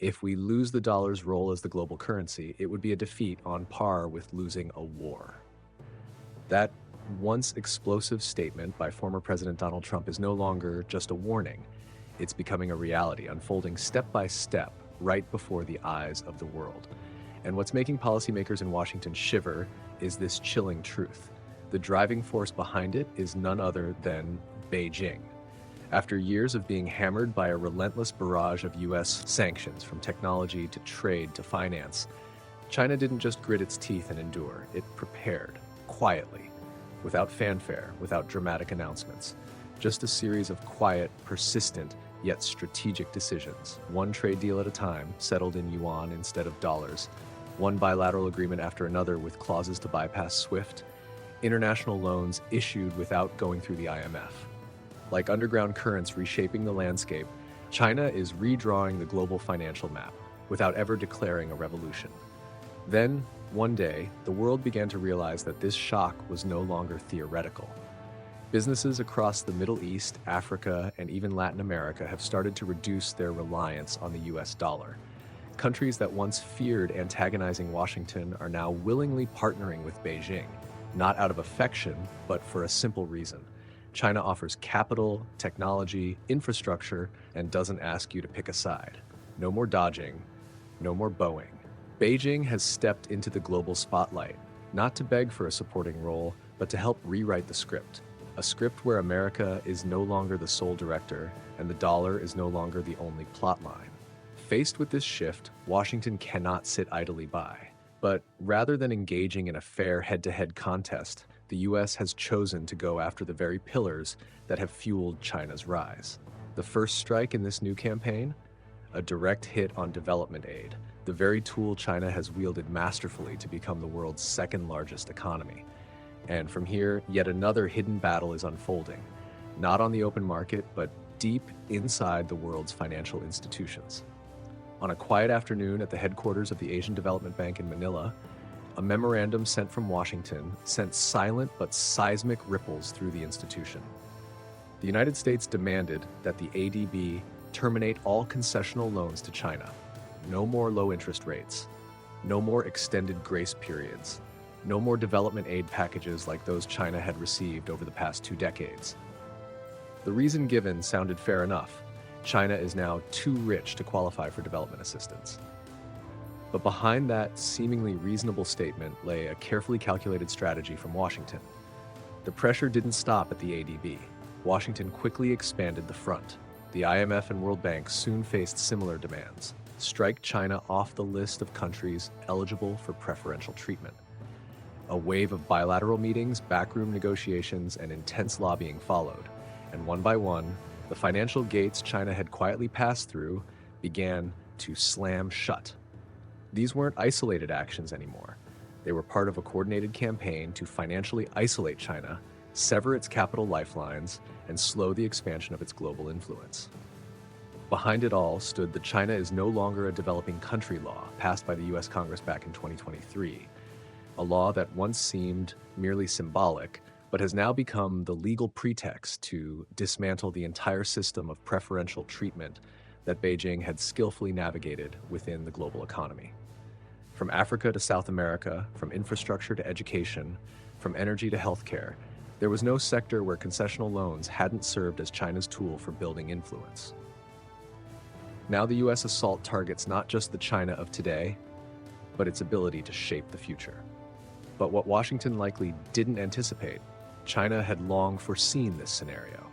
If we lose the dollar's role as the global currency, it would be a defeat on par with losing a war. That once explosive statement by former President Donald Trump is no longer just a warning. It's becoming a reality, unfolding step by step right before the eyes of the world. And what's making policymakers in Washington shiver is this chilling truth. The driving force behind it is none other than Beijing. After years of being hammered by a relentless barrage of US sanctions, from technology to trade to finance, China didn't just grit its teeth and endure, it prepared, quietly, without fanfare, without dramatic announcements. Just a series of quiet, persistent, yet strategic decisions, one trade deal at a time, settled in yuan instead of dollars, one bilateral agreement after another with clauses to bypass SWIFT, international loans issued without going through the IMF. Like underground currents reshaping the landscape, China is redrawing the global financial map without ever declaring a revolution. Then, one day, the world began to realize that this shock was no longer theoretical. Businesses across the Middle East, Africa, and even Latin America have started to reduce their reliance on the US dollar. Countries that once feared antagonizing Washington are now willingly partnering with Beijing, not out of affection, but for a simple reason. China offers capital, technology, infrastructure, and doesn't ask you to pick a side. No more dodging, no more bowing. Beijing has stepped into the global spotlight, not to beg for a supporting role, but to help rewrite the script. A script where America is no longer the sole director, and the dollar is no longer the only plotline. Faced with this shift, Washington cannot sit idly by. But rather than engaging in a fair head-to-head contest, the US has chosen to go after the very pillars that have fueled China's rise. The first strike in this new campaign? A direct hit on development aid, the very tool China has wielded masterfully to become the world's second largest economy. And from here, yet another hidden battle is unfolding, not on the open market, but deep inside the world's financial institutions. On a quiet afternoon at the headquarters of the Asian Development Bank in Manila, a memorandum sent from Washington sent silent but seismic ripples through the institution. The United States demanded that the ADB terminate all concessional loans to China. No more low interest rates. No more extended grace periods. No more development aid packages like those China had received over the past 2 decades. The reason given sounded fair enough. China is now too rich to qualify for development assistance. But behind that seemingly reasonable statement lay a carefully calculated strategy from Washington. The pressure didn't stop at the ADB. Washington quickly expanded the front. The IMF and World Bank soon faced similar demands. Strike China off the list of countries eligible for preferential treatment. A wave of bilateral meetings, backroom negotiations, and intense lobbying followed. And one by one, the financial gates China had quietly passed through began to slam shut. These weren't isolated actions anymore. They were part of a coordinated campaign to financially isolate China, sever its capital lifelines, and slow the expansion of its global influence. Behind it all stood the China is no longer a developing country law passed by the US Congress back in 2023, a law that once seemed merely symbolic, but has now become the legal pretext to dismantle the entire system of preferential treatment that Beijing had skillfully navigated within the global economy. From Africa to South America, from infrastructure to education, from energy to healthcare, there was no sector where concessional loans hadn't served as China's tool for building influence. Now the US assault targets not just the China of today, but its ability to shape the future. But what Washington likely didn't anticipate, China had long foreseen this scenario.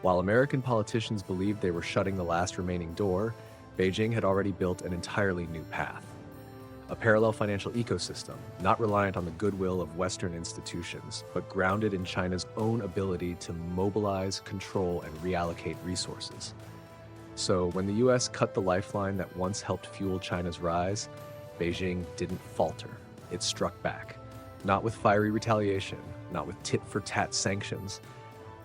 While American politicians believed they were shutting the last remaining door, Beijing had already built an entirely new path. A parallel financial ecosystem, not reliant on the goodwill of Western institutions, but grounded in China's own ability to mobilize, control, and reallocate resources. So when the US cut the lifeline that once helped fuel China's rise, Beijing didn't falter. It struck back, not with fiery retaliation, not with tit-for-tat sanctions,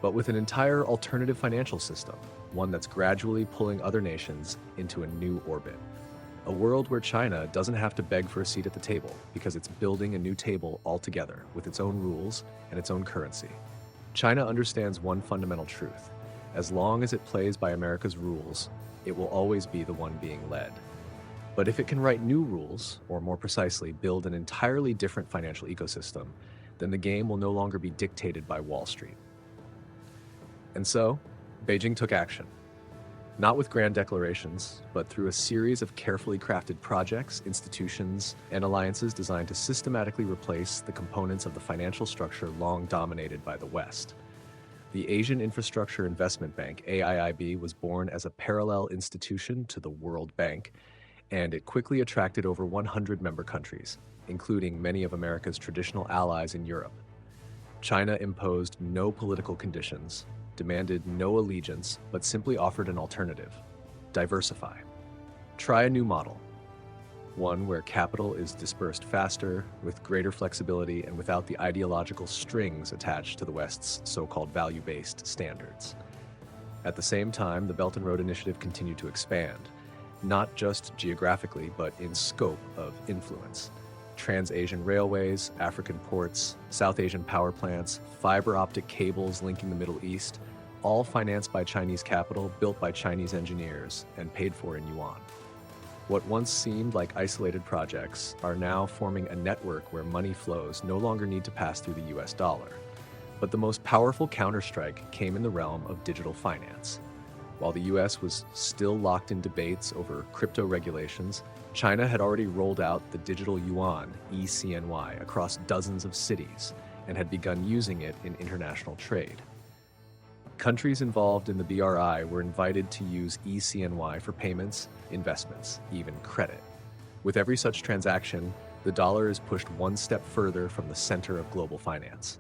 but with an entire alternative financial system, one that's gradually pulling other nations into a new orbit. A world where China doesn't have to beg for a seat at the table because it's building a new table altogether with its own rules and its own currency. China understands one fundamental truth. As long as it plays by America's rules, it will always be the one being led. But if it can write new rules, or more precisely, build an entirely different financial ecosystem, then the game will no longer be dictated by Wall Street. And so, Beijing took action. Not with grand declarations, but through a series of carefully crafted projects, institutions, and alliances designed to systematically replace the components of the financial structure long dominated by the West. The Asian Infrastructure Investment Bank, AIIB, was born as a parallel institution to the World Bank, and it quickly attracted over 100 member countries, including many of America's traditional allies in Europe. China imposed no political conditions, demanded no allegiance, but simply offered an alternative: diversify. Try a new model, one where capital is dispersed faster, with greater flexibility, and without the ideological strings attached to the West's so-called value-based standards. At the same time, the Belt and Road Initiative continued to expand, not just geographically, but in scope of influence. Trans-Asian railways, African ports, South Asian power plants, fiber optic cables linking the Middle East, all financed by Chinese capital, built by Chinese engineers, and paid for in Yuan. What once seemed like isolated projects are now forming a network where money flows no longer need to pass through the US dollar. But the most powerful counterstrike came in the realm of digital finance. While the US was still locked in debates over crypto regulations, China had already rolled out the digital yuan, eCNY, across dozens of cities and had begun using it in international trade. Countries involved in the BRI were invited to use eCNY for payments, investments, even credit. With every such transaction, the dollar is pushed one step further from the center of global finance.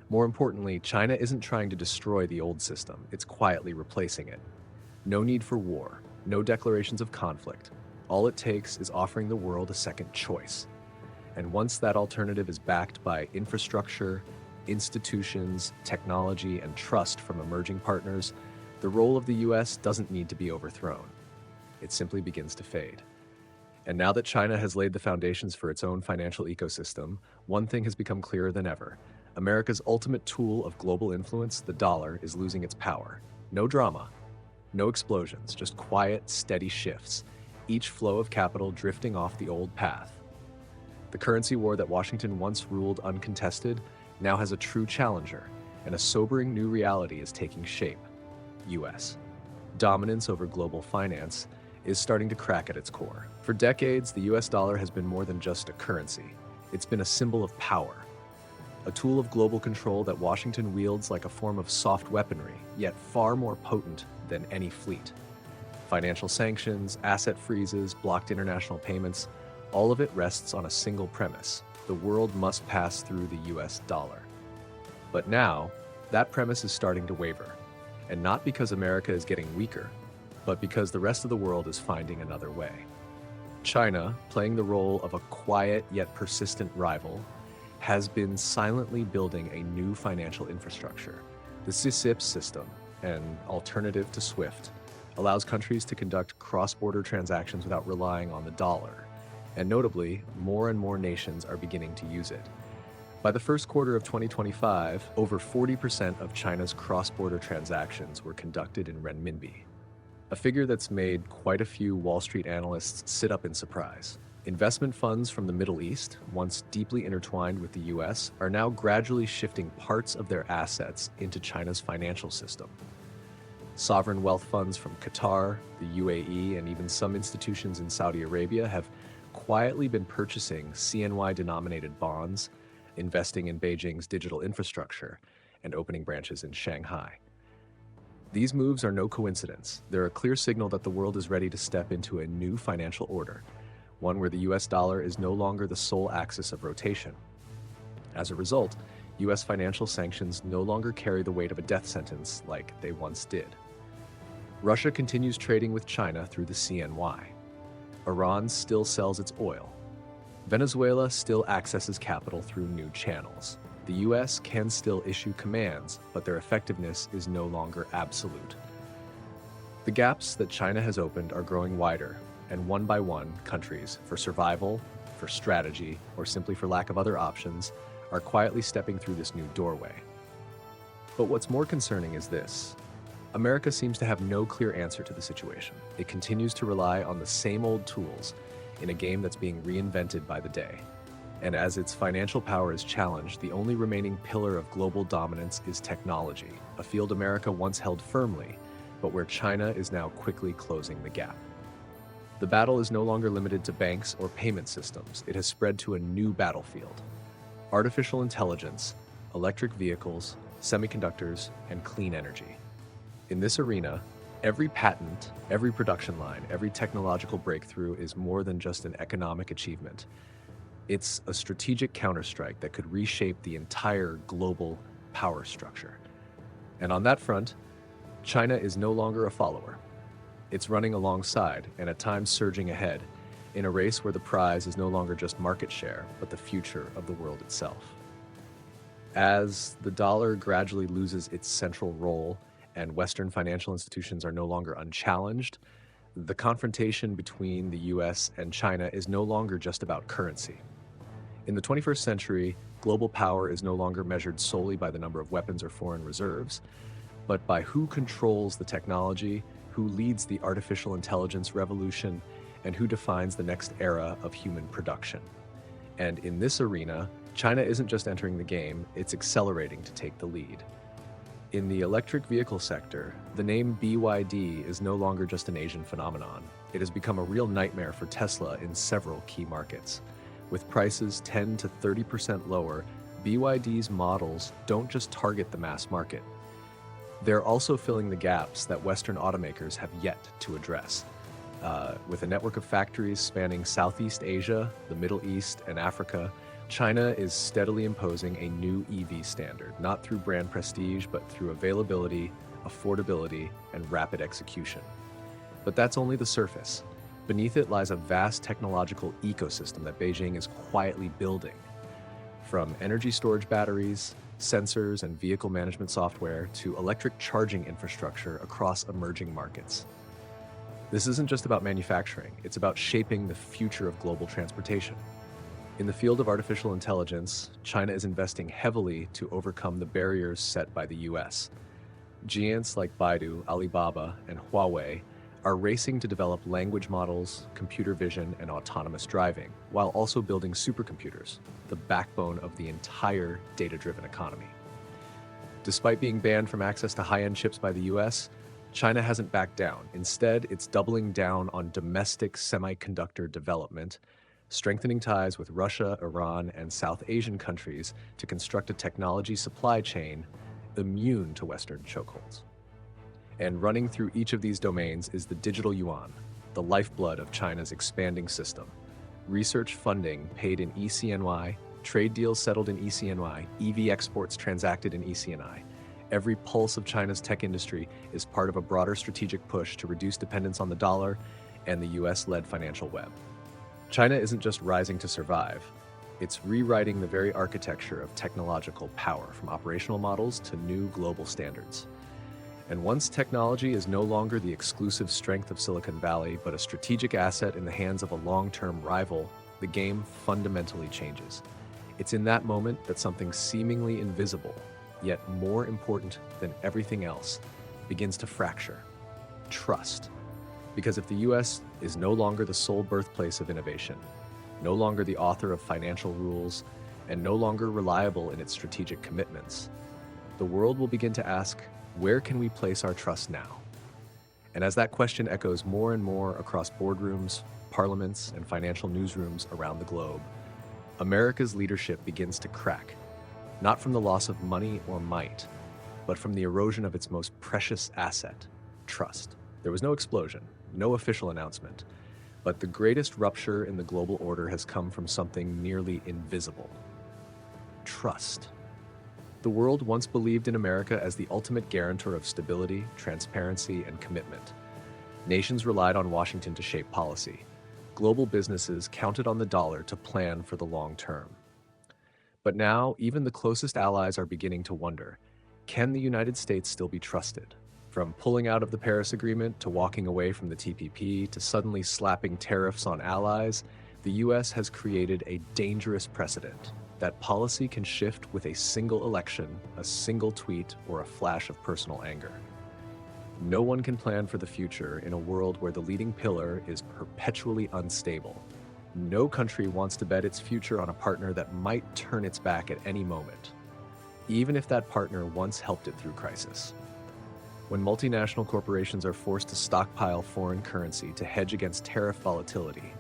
More importantly, China isn't trying to destroy the old system, it's quietly replacing it. No need for war, no declarations of conflict. All it takes is offering the world a second choice. And once that alternative is backed by infrastructure, institutions, technology, and trust from emerging partners, the role of the US doesn't need to be overthrown. It simply begins to fade. And now that China has laid the foundations for its own financial ecosystem, one thing has become clearer than ever. America's ultimate tool of global influence, the dollar, is losing its power. No drama, no explosions, just quiet, steady shifts, each flow of capital drifting off the old path. The currency war that Washington once ruled uncontested now has a true challenger, and a sobering new reality is taking shape: US. Dominance over global finance is starting to crack at its core. For decades, the US dollar has been more than just a currency. It's been a symbol of power, a tool of global control that Washington wields like a form of soft weaponry, yet far more potent than any fleet. Financial sanctions, asset freezes, blocked international payments, all of it rests on a single premise: the world must pass through the US dollar. But now, that premise is starting to waver, and not because America is getting weaker, but because the rest of the world is finding another way. China, playing the role of a quiet yet persistent rival, has been silently building a new financial infrastructure. The CIPS system, an alternative to SWIFT, allows countries to conduct cross-border transactions without relying on the dollar. And notably, more and more nations are beginning to use it. By the first quarter of 2025, over 40% of China's cross-border transactions were conducted in renminbi, a figure that's made quite a few Wall Street analysts sit up in surprise. Investment funds from the Middle East, once deeply intertwined with the US, are now gradually shifting parts of their assets into China's financial system. Sovereign wealth funds from Qatar, the UAE, and even some institutions in Saudi Arabia have quietly been purchasing CNY-denominated bonds, investing in Beijing's digital infrastructure, and opening branches in Shanghai. These moves are no coincidence. They're a clear signal that the world is ready to step into a new financial order, one where the US dollar is no longer the sole axis of rotation. As a result, US financial sanctions no longer carry the weight of a death sentence like they once did. Russia continues trading with China through the CNY. Iran still sells its oil. Venezuela still accesses capital through new channels. The US can still issue commands, but their effectiveness is no longer absolute. The gaps that China has opened are growing wider, and one by one, countries, for survival, for strategy, or simply for lack of other options, are quietly stepping through this new doorway. But what's more concerning is this: America seems to have no clear answer to the situation. It continues to rely on the same old tools in a game that's being reinvented by the day. And as its financial power is challenged, the only remaining pillar of global dominance is technology, a field America once held firmly, but where China is now quickly closing the gap. The battle is no longer limited to banks or payment systems. It has spread to a new battlefield: artificial intelligence, electric vehicles, semiconductors, and clean energy. In this arena, every patent, every production line, every technological breakthrough is more than just an economic achievement. It's a strategic counterstrike that could reshape the entire global power structure. And on that front, China is no longer a follower. It's running alongside and at times surging ahead in a race where the prize is no longer just market share, but the future of the world itself. As the dollar gradually loses its central role and Western financial institutions are no longer unchallenged, the confrontation between the US and China is no longer just about currency. In the 21st century, global power is no longer measured solely by the number of weapons or foreign reserves, but by who controls the technology, who leads the artificial intelligence revolution, and who defines the next era of human production. And in this arena, China isn't just entering the game, it's accelerating to take the lead. In the electric vehicle sector, the name BYD is no longer just an Asian phenomenon. It has become a real nightmare for Tesla in several key markets. With prices 10 to 30% lower, BYD's models don't just target the mass market. They're also filling the gaps that Western automakers have yet to address. With a network of factories spanning Southeast Asia, the Middle East, and Africa, China is steadily imposing a new EV standard, not through brand prestige, but through availability, affordability, and rapid execution. But that's only the surface. Beneath it lies a vast technological ecosystem that Beijing is quietly building. From energy storage batteries, sensors, and vehicle management software to electric charging infrastructure across emerging markets. This isn't just about manufacturing, it's about shaping the future of global transportation. In the field of artificial intelligence, China is investing heavily to overcome the barriers set by the US. Giants like Baidu, Alibaba, and Huawei are racing to develop language models, computer vision, and autonomous driving, while also building supercomputers, the backbone of the entire data-driven economy. Despite being banned from access to high-end chips by the US, China hasn't backed down. Instead, it's doubling down on domestic semiconductor development, strengthening ties with Russia, Iran, and South Asian countries to construct a technology supply chain immune to Western chokeholds. And running through each of these domains is the digital yuan, the lifeblood of China's expanding system. Research funding paid in ECNY, trade deals settled in ECNY, EV exports transacted in ECNI. Every pulse of China's tech industry is part of a broader strategic push to reduce dependence on the dollar and the US-led financial web. China isn't just rising to survive, it's rewriting the very architecture of technological power, from operational models to new global standards. And once technology is no longer the exclusive strength of Silicon Valley, but a strategic asset in the hands of a long-term rival, the game fundamentally changes. It's in that moment that something seemingly invisible, yet more important than everything else, begins to fracture: trust. Because if the US is no longer the sole birthplace of innovation, no longer the author of financial rules, and no longer reliable in its strategic commitments, the world will begin to ask, where can we place our trust now? And as that question echoes more and more across boardrooms, parliaments, and financial newsrooms around the globe, America's leadership begins to crack, not from the loss of money or might, but from the erosion of its most precious asset, trust. There was no explosion, no official announcement, but the greatest rupture in the global order has come from something nearly invisible: trust. The world once believed in America as the ultimate guarantor of stability, transparency, and commitment. Nations relied on Washington to shape policy. Global businesses counted on the dollar to plan for the long term. But now, even the closest allies are beginning to wonder, can the United States still be trusted? From pulling out of the Paris Agreement to walking away from the TPP to suddenly slapping tariffs on allies, the US has created a dangerous precedent that policy can shift with a single election, a single tweet, or a flash of personal anger. No one can plan for the future in a world where the leading pillar is perpetually unstable. No country wants to bet its future on a partner that might turn its back at any moment, even if that partner once helped it through crisis. When multinational corporations are forced to stockpile foreign currency to hedge against tariff volatility,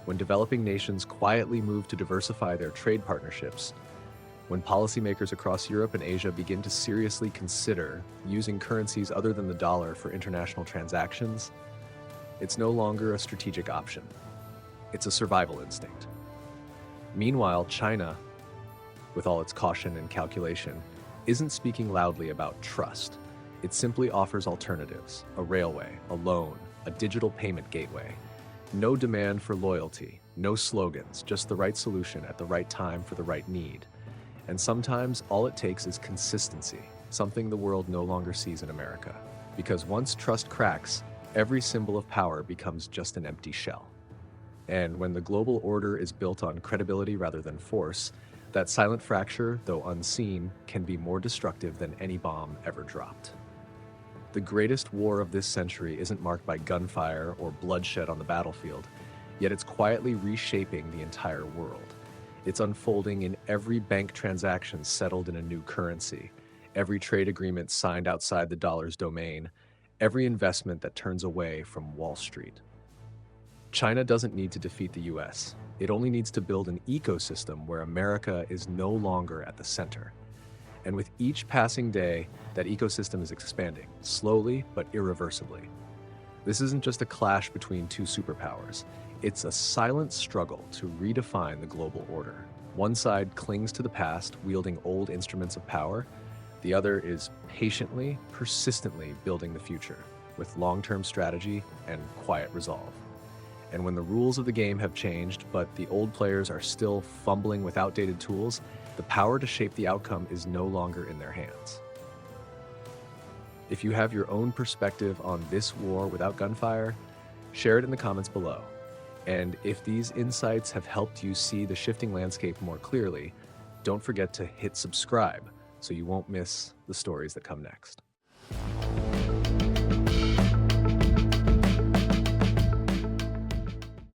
when developing nations quietly move to diversify their trade partnerships, when policymakers across Europe and Asia begin to seriously consider using currencies other than the dollar for international transactions, it's no longer a strategic option. It's a survival instinct. Meanwhile, China, with all its caution and calculation, isn't speaking loudly about trust. It simply offers alternatives: a railway, a loan, a digital payment gateway. No demand for loyalty, no slogans, just the right solution at the right time for the right need. And sometimes all it takes is consistency, something the world no longer sees in America. Because once trust cracks, every symbol of power becomes just an empty shell. And when the global order is built on credibility rather than force, that silent fracture, though unseen, can be more destructive than any bomb ever dropped. The greatest war of this century isn't marked by gunfire or bloodshed on the battlefield, yet it's quietly reshaping the entire world. It's unfolding in every bank transaction settled in a new currency, every trade agreement signed outside the dollar's domain, every investment that turns away from Wall Street. China doesn't need to defeat the US. It only needs to build an ecosystem where America is no longer at the center. And with each passing day, that ecosystem is expanding, slowly but irreversibly. This isn't just a clash between two superpowers. It's a silent struggle to redefine the global order. One side clings to the past, wielding old instruments of power. The other is patiently, persistently building the future with long-term strategy and quiet resolve. And when the rules of the game have changed, but the old players are still fumbling with outdated tools, the power to shape the outcome is no longer in their hands. If you have your own perspective on this war without gunfire, share it in the comments below. And if these insights have helped you see the shifting landscape more clearly, don't forget to hit subscribe so you won't miss the stories that come next.